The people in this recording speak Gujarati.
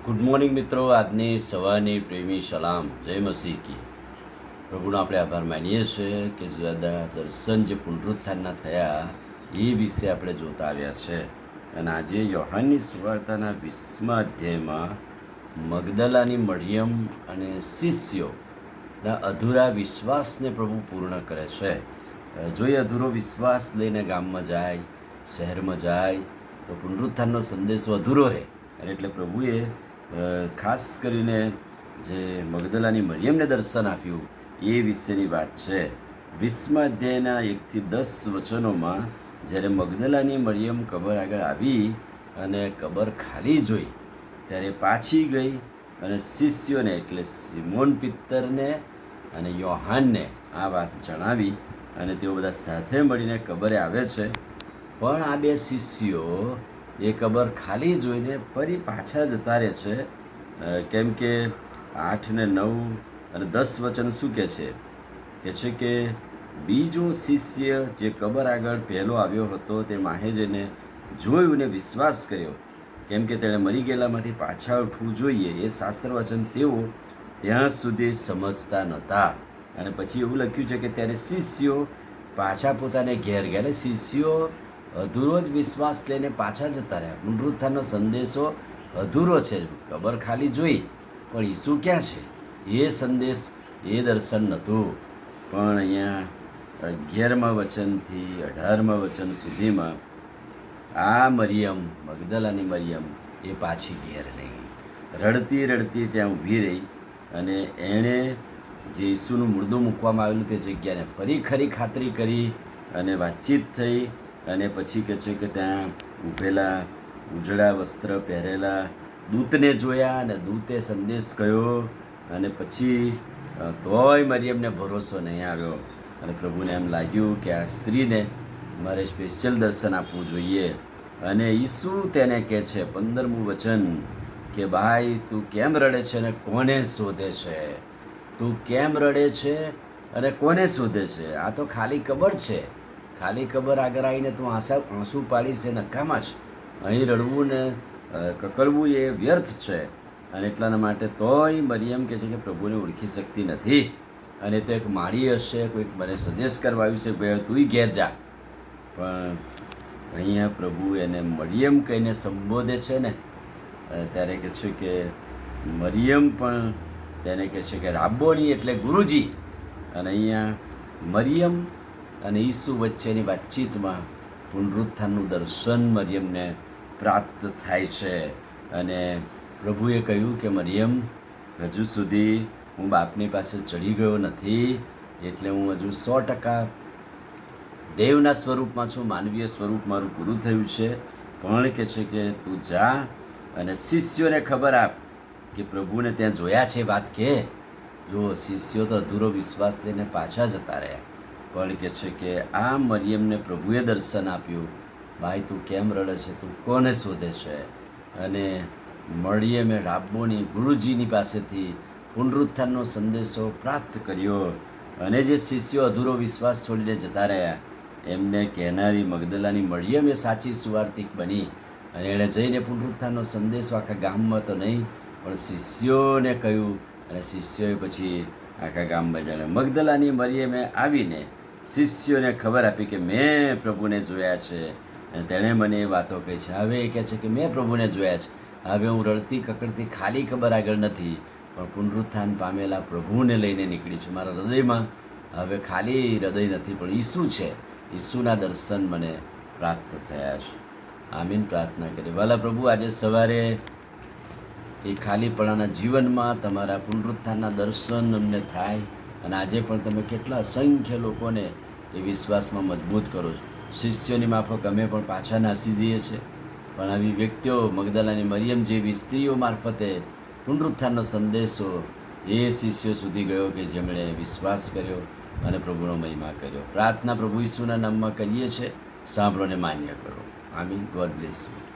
ગુડ મોર્નિંગ મિત્રો. આજની સવારની પ્રેમી સલામ. જય મસીહ કી. પ્રભુનો આપણે આભાર માનીએ છીએ કે જુદા દર્શન જે પુનરુત્થાનના થયા એ વિશે આપણે જોતા આવ્યા છે. અને આજે યોહાનની સુવાર્તાના 20મા અધ્યાયમાં મગદલાની મરિયમ અને શિષ્યોના અધૂરા વિશ્વાસને પ્રભુ પૂર્ણ કરે છે. જો એ અધૂરો વિશ્વાસ લઈને ગામમાં જાય, શહેરમાં જાય, તો પુનરુત્થાનનો સંદેશો અધૂરો રહે. અને એટલે પ્રભુએ ખાસ કરીને જે મગદલાની મરિયમને દર્શન આપ્યું એ વિશેની વાત છે. 20મા અધ્યાયના 1 થી 10 વચનોમાં જ્યારે મગદલાની મરિયમ કબર આગળ આવી અને કબર ખાલી જોઈ ત્યારે પાછી ગઈ અને શિષ્યોને એટલે સિમોન પિત્તરને અને યોહાનને આ વાત જણાવી અને તેઓ બધા સાથે મળીને કબરે આવે છે. પણ આ બે શિષ્યો એ કબર ખાલી જોઈને ફરી પાછા જતા રહે છે. કેમ કે 8 ને 9 અને 10 વચન શું કહે છે કે બીજો શિષ્ય જે કબર આગળ પહેલો આવ્યો હતો તે માહે જઈને જોયું ને વિશ્વાસ કર્યો, કેમ કે તેણે મરી ગયેલામાંથી પાછા ઉઠવું જોઈએ એ શાસ્ત્ર વચન તેઓ ત્યાં સુધી સમજતા નહોતા. અને પછી એવું લખ્યું છે કે ત્યારે શિષ્યો પાછા પોતાને ઘેર ગયા. શિષ્યો અધૂરો જ વિશ્વાસ લઈને પાછા જતા રહ્યા. પુનરુત્થાનનો સંદેશો અધૂરો છે. કબર ખાલી જોઈ પણ ઈસુ ક્યાં છે એ સંદેશ, એ દર્શન નહોતું. પણ અહીંયા 11મા વચનથી 18મા વચન સુધીમાં આ મરિયમ, મગદલાની મરિયમ એ પાછી ઘેર નહીં, રડતી રડતી ત્યાં ઊભી રહી. અને એણે જે ઈસુનું મુર્દું મૂકવામાં આવેલું તે જગ્યાને ફરી ખરી ખાતરી કરી અને વાતચીત થઈ. અને પછી કહે છે કે ત્યાં ઊભેલા ઉજળા વસ્ત્ર પહેરેલા દૂતને જોયા અને દૂતે સંદેશ કહ્યો. અને પછી તોય મરિયમને ભરોસો નહીં આવ્યો. અને પ્રભુને એમ લાગ્યું કે આ સ્ત્રીને મારે સ્પેશિયલ દર્શન આપવું જોઈએ. અને ઈસુ તેને કહે છે 15મું વચન કે ભાઈ તું કેમ રડે છે અને કોને શોધે છે? તું કેમ રડે છે અને કોને શોધે છે? આ તો ખાલી કબર છે. ખાલી કબર આગળ આવીને તું આંસુ પાડીશ એ નકામા છે. અહીં રડવું ને કકળવું એ વ્યર્થ છે. અને એટલાના માટે તોય મરિયમ કહે છે કે પ્રભુને ઓળખી શકતી નથી. અને તો એક માળી હશે, કોઈક મને સજેસ્ટ કરવા આવ્યું છે ભાઈ તુંય ઘેર જા. પણ અહીંયા પ્રભુ એને મરિયમ કહીને સંબોધે છે ને ત્યારે કહે છે કે મરિયમ પણ તેને કહે છે કે રાબ્બોની એટલે ગુરુજી. અને અહીંયા મરિયમ અને ઈસુ વચ્ચેની વાતચીતમાં પુનરુત્થાનનું દર્શન મરિયમને પ્રાપ્ત થાય છે. અને પ્રભુએ કહ્યું કે મરિયમ, હજુ સુધી હું બાપની પાસે ચડી ગયો નથી, એટલે હું હજુ 100% દેવના સ્વરૂપમાં છું. માનવીય સ્વરૂપ મારું પૂરું થયું છે. પણ કહે છે કે તું જા અને શિષ્યોને ખબર આપ કે પ્રભુને ત્યાં જોયા છે. વાત કે જો શિષ્યો તો અધૂરો વિશ્વાસ લઈને પાછા જતા રહ્યા. પણ કહે છે કે આ મરિયમને પ્રભુએ દર્શન આપ્યું. ભાઈ તું કેમ રડે છે? તું કોને શોધે છે? અને મરિયમે રાબ્બોની ગુરુજીની પાસેથી પુનરુત્થાનનો સંદેશો પ્રાપ્ત કર્યો. અને જે શિષ્યો અધૂરો વિશ્વાસ છોડીને જતા રહ્યા એમને કહેનારી મગદલાની મરિયમ એ સાચી સુવાર્તિક બની. અને એણે જઈને પુનરુત્થાનનો સંદેશો આખા ગામમાં તો નહીં પણ શિષ્યોને કહ્યું. અને શિષ્યોએ પછી આખા ગામમાં જાણે મગદલાની મરિયમે આવીને શિષ્યોને ખબર આપી કે મેં પ્રભુને જોયા છે અને તેણે મને એ વાતો કહી છે. હવે એ કહે છે કે મેં પ્રભુને જોયા છે. હવે હું રડતી કકડતી ખાલી ખબર આગળ નથી, પણ પુનરુત્થાન પામેલા પ્રભુને લઈને નીકળી છું. મારા હૃદયમાં હવે ખાલી હૃદય નથી પણ ઈસુ છે. ઈસુના દર્શન મને પ્રાપ્ત થયા છે. આમીન. પ્રાર્થના કરી. વાલા પ્રભુ, આજે સવારે એ ખાલીપણાના જીવનમાં તમારા પુનરુત્થાનના દર્શન અમને થાય. અને આજે પણ તમે કેટલા અસંખ્ય લોકોને એ વિશ્વાસમાં મજબૂત કરો છો. શિષ્યોની માફક અમે પણ પાછા નાસી જઈએ છીએ, પણ આવી વ્યક્તિઓ મગદલાની મરિયમ જેવી સ્ત્રીઓ મારફતે પુનરુત્થાનનો સંદેશો એ શિષ્યો સુધી ગયો કે જેમણે વિશ્વાસ કર્યો અને પ્રભુનો મહિમા કર્યો. પ્રાર્થના પ્રભુ ઈસુના નામમાં કરીએ છીએ. સાંભળો ને માન્ય કરો. આમીન. God bless you.